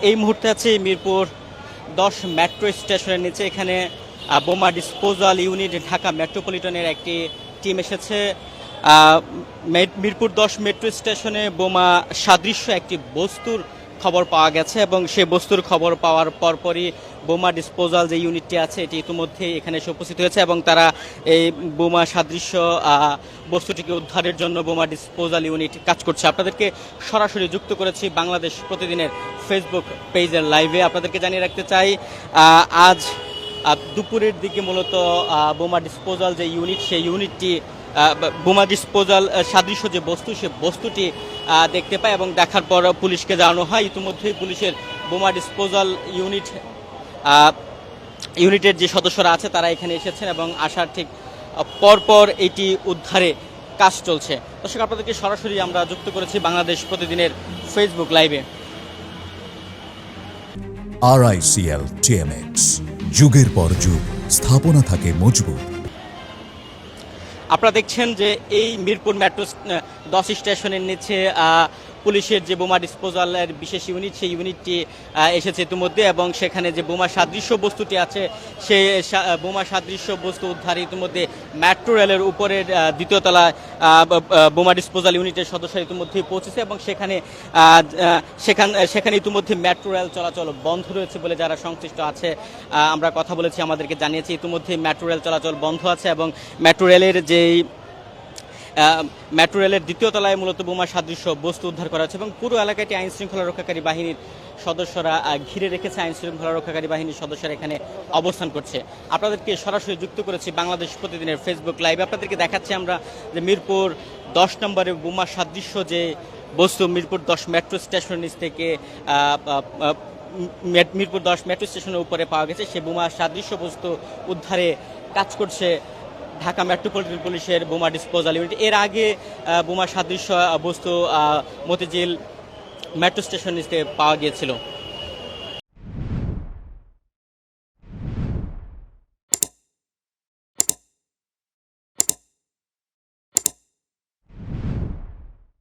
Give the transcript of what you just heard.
এই মুহূর্তে আছে মিরপুর 10 মেট্রো স্টেশনের নিচে। এখানে বোমা ডিসপোজাল ইউনিট ঢাকা মেট্রোপলিটনের একটি টিম এসেছে। মিরপুর 10 মেট্রো স্টেশনে বোমা সাদৃশ্য একটি বস্তুর খবর পাওয়া গেছে এবং সেই বস্তুর খবর পাওয়ার পরপরই বোমা ডিসপোজাল যে ইউনিটটি আছে এটি ইতিমধ্যেই এখানে এসে উপস্থিত হয়েছে এবং তারা এই বোমা সাদৃশ্য বস্তুটিকে উদ্ধারের জন্য বোমা ডিসপোজাল ইউনিট কাজ করছে। আপনাদেরকে সরাসরি যুক্ত করেছি বাংলাদেশ প্রতিদিনের ফেসবুক পেজের লাইভে। আপনাদেরকে জানিয়ে রাখতে চাই আজ দুপুরের দিকে মূলত বোমা ডিসপোজাল যে ইউনিট সেই ইউনিটটি বোমা ডিসপোজাল সাদৃশ্য যে বস্তু সে বস্তুটি দেখতে পায় এবং দেখার পর পুলিশকে জানানো হয়। ইতিমধ্যেই পুলিশের বোমা ডিসপোজাল ইউনিটের যে সদস্যরা আছে তারা এখানে এসেছেন এবং আসার ঠিক পরপর এটি উদ্ধারে কাজ চলছে। দর্শক, আপনাদেরকে সরাসরি আমরা যুক্ত করেছি বাংলাদেশ প্রতিদিনের ফেসবুক লাইভে। RICL TMX, যুগের পর যুগ স্থাপনা থাকে মজবুত। আপনারা দেখছেন যে এই মিরপুর মেট্রো 10 স্টেশনের নিচে পুলিশের যে বোমা ডিসপোজালের বিশেষ ইউনিট সেই ইউনিটটি এসেছে ইতিমধ্যে এবং সেখানে যে বোমা সাদৃশ্য বস্তুটি আছে সেই বোমা সাদৃশ্য বস্তু উদ্ধারে ইতিমধ্যে মেট্রো রেলের উপরের দ্বিতীয় তলায় বোমা ডিসপোজাল ইউনিটের সদস্যরা ইতিমধ্যেই পৌঁছেছে এবং সেখানে ইতিমধ্যে মেট্রো রেল চলাচল বন্ধ রয়েছে বলে যারা সংশ্লিষ্ট আছে আমরা কথা বলেছি, আমাদেরকে জানিয়েছে ইতিমধ্যে মেট্রো রেল চলাচল বন্ধ আছে এবং মেট্রো রেলের দ্বিতীয় তলায় মূলত বোমা সাদৃশ্য বস্তু উদ্ধার করা হচ্ছে এবং পুরো এলাকাটি আইন শৃঙ্খলা রক্ষাকারী বাহিনীর সদস্যরা ঘিরে রেখেছে। আইন শৃঙ্খলা রক্ষাকারী বাহিনীর সদস্যরা এখানে অবস্থান করছে। আপনাদেরকে সরাসরি যুক্ত করেছি বাংলাদেশ প্রতিদিনের ফেসবুক লাইভে। আপনাদেরকে দেখাচ্ছি আমরা যে মিরপুর 10 নম্বরে বোমা সাদৃশ্য যে বস্তু মিরপুর 10 মেট্রো স্টেশন নিচ থেকে মিরপুর 10 মেট্রো স্টেশনের উপরে পাওয়া গেছে। সে বোমা সাদৃশ্য বস্তু উদ্ধারে কাজ করছে ঢাকা মেট্রোপলিটন পুলিশের বোমা ডিসপোজাল ইউনিট। এর আগে বোমা সাদৃশ্য বস্তু মতিঝিল মেট্রো স্টেশন নিচে পাওয়া গিয়েছিল।